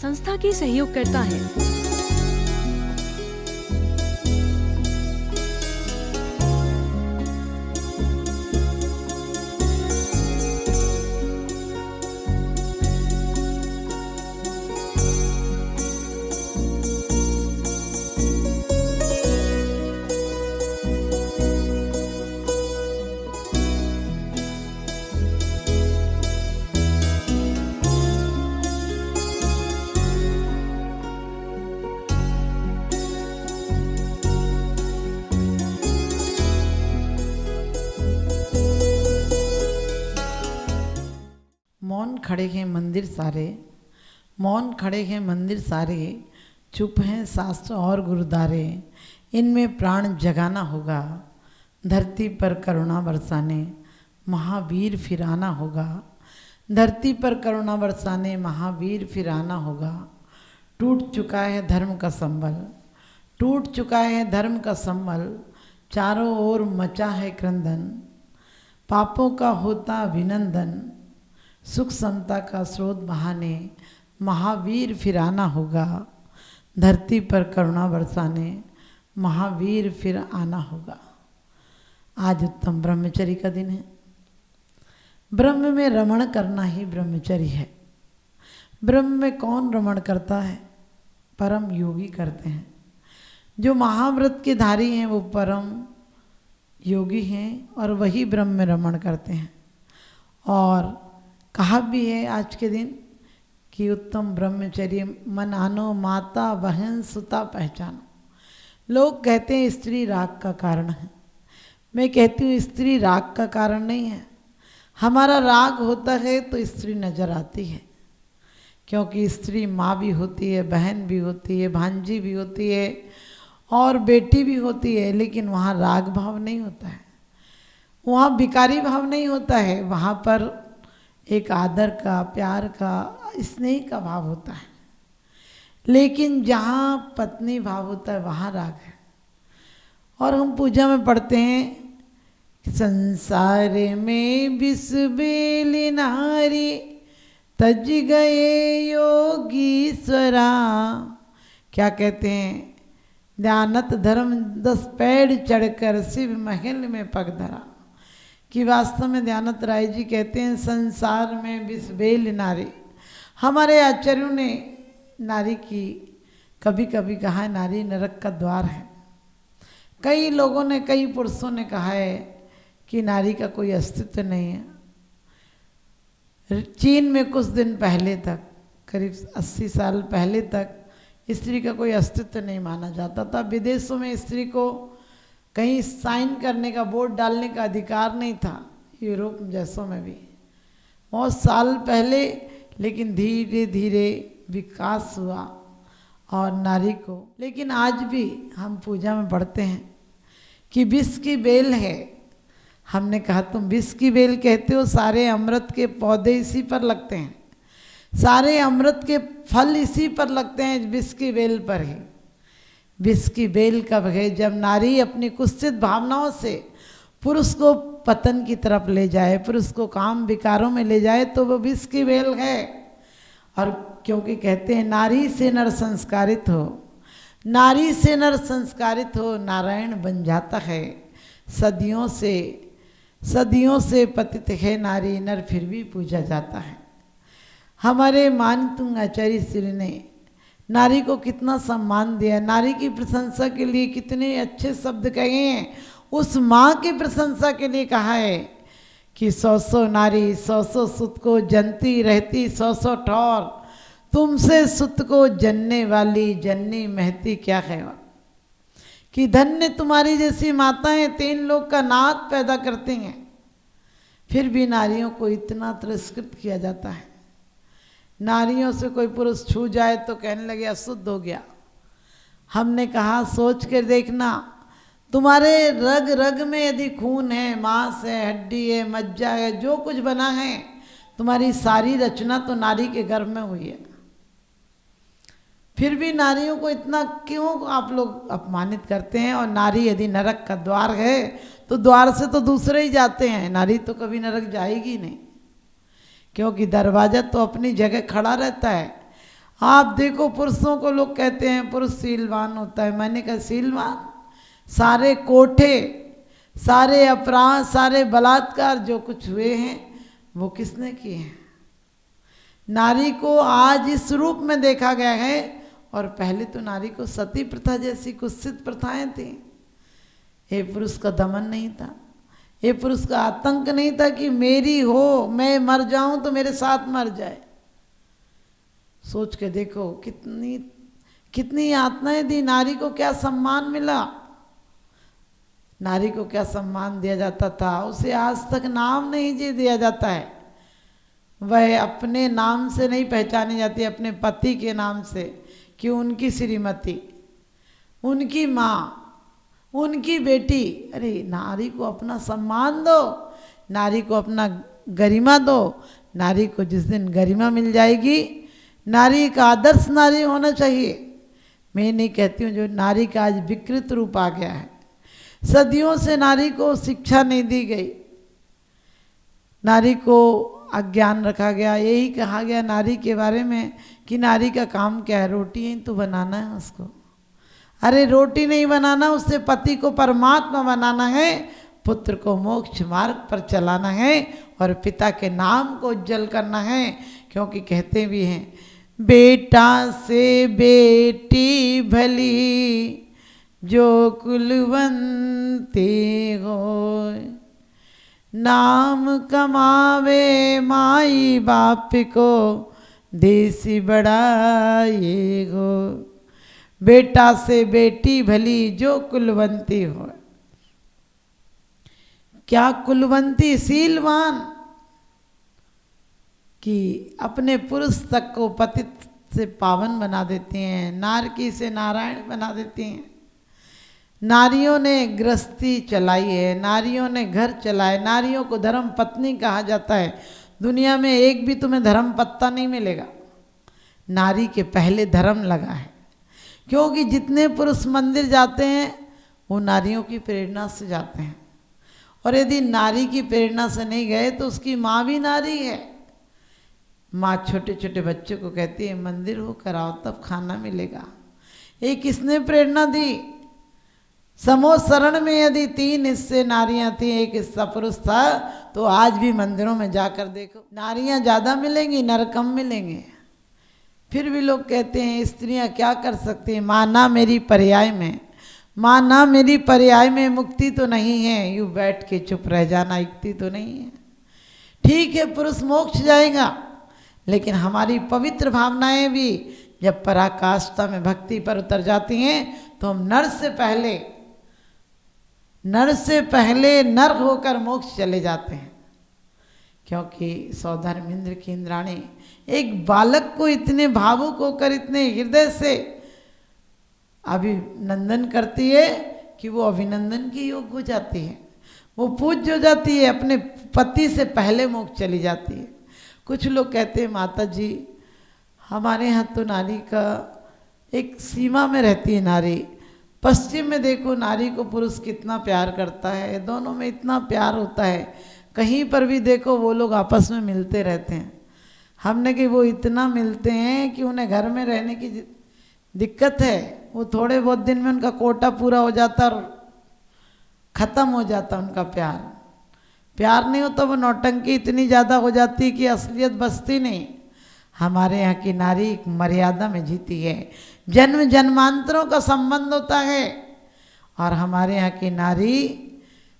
संस्था की सहयोग करता है। मौन खड़े हैं मंदिर सारे, मौन खड़े हैं मंदिर सारे, चुप हैं शास्त्र और गुरुद्वारे, इनमें प्राण जगाना होगा, धरती पर करुणा बरसाने महावीर फिर आना होगा, धरती पर करुणा बरसाने महावीर फिर आना होगा। टूट चुका है धर्म का संबल, टूट चुका है धर्म का संबल, चारों ओर मचा है क्रंदन, पापों का होता अभिनंदन, सुख समता का स्रोत बहाने महावीर फिर आना होगा, धरती पर करुणा बरसाने महावीर फिर आना होगा। आज उत्तम ब्रह्मचर्य का दिन है। ब्रह्म में रमण करना ही ब्रह्मचर्य है। ब्रह्म में कौन रमण करता है? परम योगी करते हैं। जो महाव्रत के धारी हैं वो परम योगी हैं और वही ब्रह्म में रमण करते हैं। और कहा भी है आज के दिन कि उत्तम ब्रह्मचर्य मन आनो माता बहन सुता पहचानो। लोग कहते हैं स्त्री राग का कारण है। मैं कहती हूँ स्त्री राग का कारण नहीं है। हमारा राग होता है तो स्त्री नजर आती है, क्योंकि स्त्री माँ भी होती है, बहन भी होती है, भांजी भी होती है और बेटी भी होती है, लेकिन वहाँ राग भाव नहीं होता है, वहाँ विकारी भाव नहीं होता है। वहाँ पर एक आदर का, प्यार का, स्नेह का भाव होता है। लेकिन जहाँ पत्नी भाव होता है वहाँ राग है। और हम पूजा में पढ़ते हैं संसार में विष बेली नारी तज गए योगीश्वरा। क्या कहते हैं? ध्यानत धर्म 10 पेड़ चढ़कर शिव महल में पग धरा। कि वास्तव में ध्यानत राय जी कहते हैं संसार में विष बेल नारी। हमारे आचार्यों ने नारी की कभी कभी कहा है नारी नरक का द्वार है। कई लोगों ने, कई पुरुषों ने कहा है कि नारी का कोई अस्तित्व नहीं है। चीन में कुछ दिन पहले तक, करीब 80 साल पहले तक स्त्री का कोई अस्तित्व नहीं माना जाता था। विदेशों में स्त्री को कहीं साइन करने का, वोट डालने का अधिकार नहीं था, यूरोप जैसों में भी बहुत साल पहले। लेकिन धीरे धीरे विकास हुआ और नारी को, लेकिन आज भी हम पूजा में पढ़ते हैं कि विष की बेल है। हमने कहा तुम विष की बेल कहते हो, सारे अमृत के पौधे इसी पर लगते हैं, सारे अमृत के फल इसी पर लगते हैं, विष की बेल पर ही। विष की बेल कब है? जब नारी अपनी कुत्सित भावनाओं से पुरुष को पतन की तरफ ले जाए, पुरुष को काम विकारों में ले जाए, तो वो विष की बेल है। और क्योंकि कहते हैं नारी से नर संस्कारित हो, नारी से नर संस्कारित हो नारायण बन जाता है। सदियों से पतित है नारी, नर फिर भी पूजा जाता है। हमारे मानतुंग आचार्य श्री ने नारी को कितना सम्मान दिया, नारी की प्रशंसा के लिए कितने अच्छे शब्द कहे हैं। उस माँ की प्रशंसा के लिए कहा है कि 100 नारी 100 सुत को जनती रहती 100 ठौर, तुमसे सुत को जनने वाली जननी महती क्या है। कि धन्य तुम्हारी जैसी माताएं 3 लोग का नाथ पैदा करती हैं, फिर भी नारियों को इतना तिरस्कृत किया जाता है। नारियों से कोई पुरुष छू जाए तो कहने लगे अशुद्ध हो गया। हमने कहा सोच कर देखना, तुम्हारे रग रग में यदि खून है, मांस है, हड्डी है, मज्जा है, जो कुछ बना है, तुम्हारी सारी रचना तो नारी के गर्भ में हुई है। फिर भी नारियों को इतना क्यों आप लोग अपमानित करते हैं? और नारी यदि नरक का द्वार है तो द्वार से तो दूसरे ही जाते हैं, नारी तो कभी नरक जाएगी नहीं, क्योंकि दरवाजा तो अपनी जगह खड़ा रहता है। आप देखो पुरुषों को लोग कहते हैं पुरुष शीलवान होता है, मैंने कहा शीलवान, सारे कोठे, सारे अपराध, सारे बलात्कार जो कुछ हुए हैं वो किसने किए हैं? नारी को आज इस रूप में देखा गया है, और पहले तो नारी को सती प्रथा जैसी कुत्सित प्रथाएं थी। ये पुरुष का दमन नहीं था, ये पुरुष का आतंक नहीं था कि मेरी हो, मैं मर जाऊं तो मेरे साथ मर जाए। सोच के देखो कितनी कितनी यातनाएं दी, नारी को क्या सम्मान मिला, नारी को क्या सम्मान दिया जाता था। उसे आज तक नाम नहीं जी दिया जाता है, वह अपने नाम से नहीं पहचानी जाती, अपने पति के नाम से, कि उनकी श्रीमती, उनकी माँ, उनकी बेटी। अरे नारी को अपना सम्मान दो, नारी को अपना गरिमा दो। नारी को जिस दिन गरिमा मिल जाएगी, नारी का आदर्श नारी होना चाहिए। मैं नहीं कहती हूँ जो नारी का आज विकृत रूप आ गया है, सदियों से नारी को शिक्षा नहीं दी गई, नारी को अज्ञान रखा गया। यही कहा गया नारी के बारे में कि नारी का काम क्या है, रोटी ही तो बनाना है उसको। अरे रोटी नहीं बनाना, उससे पति को परमात्मा बनाना है, पुत्र को मोक्ष मार्ग पर चलाना है, और पिता के नाम को उज्जवल करना है। क्योंकि कहते भी हैं, बेटा से बेटी भली जो कुलवंती हो, नाम कमावे माई बाप को देसी बड़ाई हो। बेटा से बेटी भली जो कुलवंती हो। क्या कुलवंती? शीलवान, कि अपने पुरुष तक को पति से पावन बना देती हैं, नारकी से नारायण बना देती हैं। नारियों ने गृहस्थी चलाई है, नारियों ने घर चलाए, नारियों को धर्म पत्नी कहा जाता है। दुनिया में एक भी तुम्हें धर्म पत्ता नहीं मिलेगा, नारी के पहले धर्म लगा है। क्योंकि जितने पुरुष मंदिर जाते हैं वो नारियों की प्रेरणा से जाते हैं, और यदि नारी की प्रेरणा से नहीं गए तो उसकी माँ भी नारी है। माँ छोटे छोटे बच्चों को कहती है मंदिर हो कराओ तब खाना मिलेगा। ये किसने प्रेरणा दी? समोसरण में यदि 3 हिस्से नारियां थी, 1 हिस्सा पुरुष था, तो आज भी मंदिरों में जाकर देखो नारियां ज़्यादा मिलेंगी, नर कम मिलेंगे। फिर भी लोग कहते हैं स्त्रियां क्या कर सकती हैं, माना मेरी पर्याय में, माना मेरी पर्याय में मुक्ति तो नहीं है, यूँ बैठ के चुप रह जाना युक्ति तो नहीं है। ठीक है पुरुष मोक्ष जाएगा, लेकिन हमारी पवित्र भावनाएं भी जब पराकाष्ठा में भक्ति पर उतर जाती हैं तो हम नर से पहले नर होकर मोक्ष चले जाते हैं। क्योंकि सौधर्मेंद्र की इंद्राणी एक बालक को इतने भावुक होकर, इतने हृदय से अभिनंदन करती है कि वो अभिनंदन की योग्य हो जाती है, वो पूज्य हो जाती है, अपने पति से पहले मोक्ष चली जाती है। कुछ लोग कहते हैं माता जी हमारे यहाँ तो नारी का एक सीमा में रहती है नारी। पश्चिम में देखो नारी को पुरुष कितना प्यार करता है, दोनों में इतना प्यार होता है, कहीं पर भी देखो वो लोग आपस में मिलते रहते हैं। हमने कि वो इतना मिलते हैं कि उन्हें घर में रहने की दिक्कत है, वो थोड़े बहुत दिन में उनका कोटा पूरा हो जाता और ख़त्म हो जाता उनका प्यार। प्यार नहीं होता, वो नौटंकी इतनी ज़्यादा हो जाती कि असलियत बचती नहीं। हमारे यहाँ की नारी एक मर्यादा में जीती है, जन्म जन्मांतरों का संबंध होता है। और हमारे यहाँ की नारी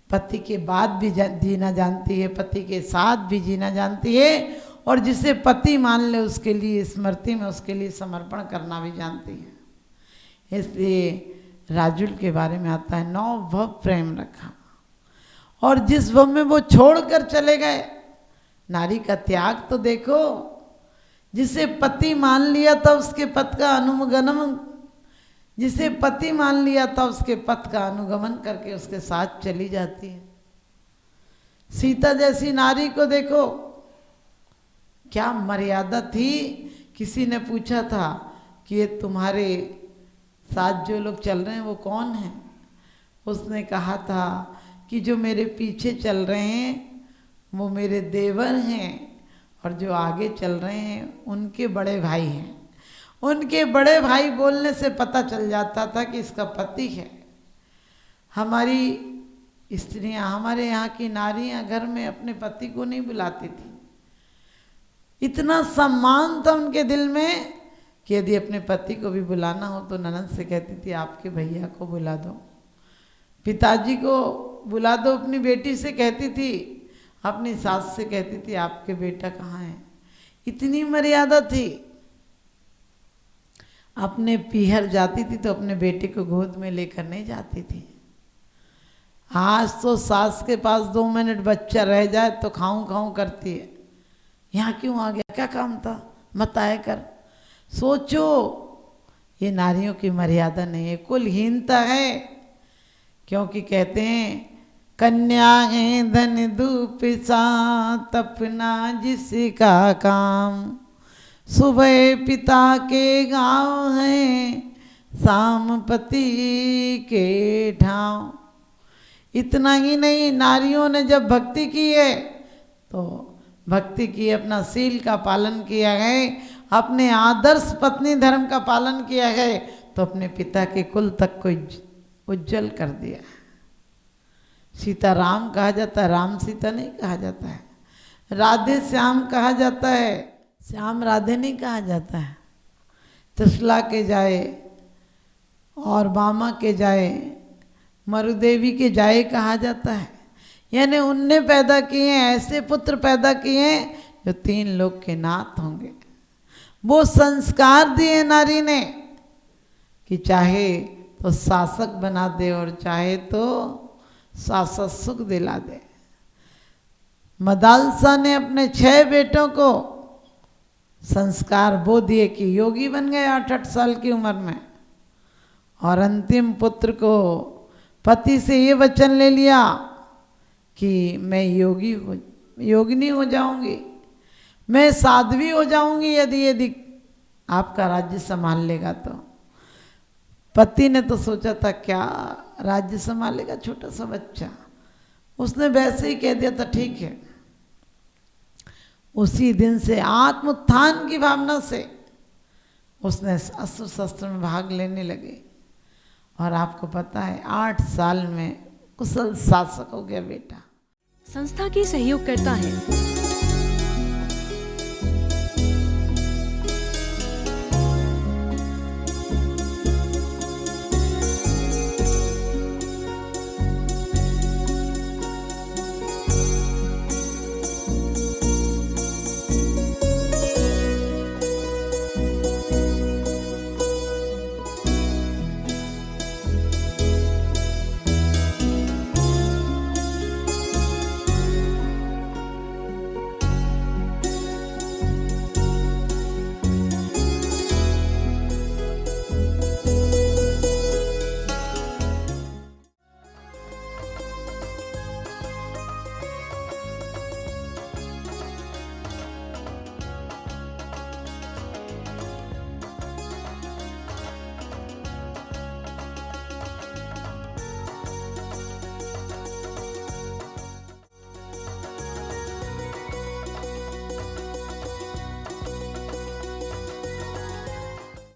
पति के बाद भी जीना जानती है, पति के साथ भी जीना जानती है, और जिसे पति मान ले उसके लिए स्मृति में उसके लिए समर्पण करना भी जानती है। इसलिए राजुल के बारे में आता है 9 भव प्रेम रखा, और जिस भव में वो छोड़कर चले गए, नारी का त्याग तो देखो। जिसे पति मान लिया था उसके पथ का अनुगमन, जिसे पति मान लिया था उसके पथ का अनुगमन करके उसके साथ चली जाती है। सीता जैसी नारी को देखो, क्या मर्यादा थी। किसी ने पूछा था कि ये तुम्हारे साथ जो लोग चल रहे हैं वो कौन हैं? उसने कहा था कि जो मेरे पीछे चल रहे हैं वो मेरे देवर हैं, और जो आगे चल रहे हैं उनके बड़े भाई हैं। उनके बड़े भाई बोलने से पता चल जाता था कि इसका पति है। हमारी स्त्रियां, हमारे यहाँ की नारियां घर में अपने पति को नहीं बुलाती थी। इतना सम्मान था उनके दिल में कि यदि अपने पति को भी बुलाना हो तो ननद से कहती थी आपके भैया को बुला दो, पिताजी को बुला दो, अपनी बेटी से कहती थी, अपनी सास से कहती थी आपके बेटा कहाँ है। इतनी मर्यादा थी। अपने पीहर जाती थी तो अपने बेटे को गोद में लेकर नहीं जाती थी। आज तो सास के पास 2 मिनट बच्चा रह जाए तो खाऊं खाऊं करती है। यहाँ क्यों आ गया, क्या काम था, मत आए कर। सोचो, ये नारियों की मर्यादा नहीं है, कुलहीनता है। क्योंकि कहते हैं कन्या है धन धूप सा तपना जिसका काम, सुबह पिता के गाँव है शाम पति के ठाव। इतना ही नहीं, नारियों ने जब भक्ति की है तो भक्ति की, अपना शील का पालन किया है, अपने आदर्श पत्नी धर्म का पालन किया है, तो अपने पिता के कुल तक को उज्जवल कर दिया। सीता राम कहा जाता है, राम सीता नहीं कहा जाता है। राधे श्याम कहा जाता है, श्याम राधे नहीं कहा जाता है। त्रिशला के जाए और बामा के जाए, मरुदेवी के जाए कहा जाता है। यानी उनने पैदा किए, ऐसे पुत्र पैदा किए जो 3 लोग के नाथ होंगे। वो संस्कार दिए नारी ने कि चाहे तो शासक बना दे और चाहे तो शासक सुख दिला दे। मदालसा ने अपने 6 बेटों को संस्कार वो दिए कि योगी बन गए 8-8 साल की उम्र में। और अंतिम पुत्र को पति से ये वचन ले लिया कि मैं योगिनी हो जाऊंगी, मैं साध्वी हो जाऊंगी यदि आपका राज्य संभाल लेगा तो। पति ने तो सोचा था क्या राज्य संभालेगा छोटा सा बच्चा, उसने वैसे ही कह दिया था ठीक है। उसी दिन से आत्मोत्थान की भावना से उसने अस्त्र शस्त्र में भाग लेने लगे। और आपको पता है 8 साल में कुशल शासक हो गया बेटा। संस्था की सहयोग करता है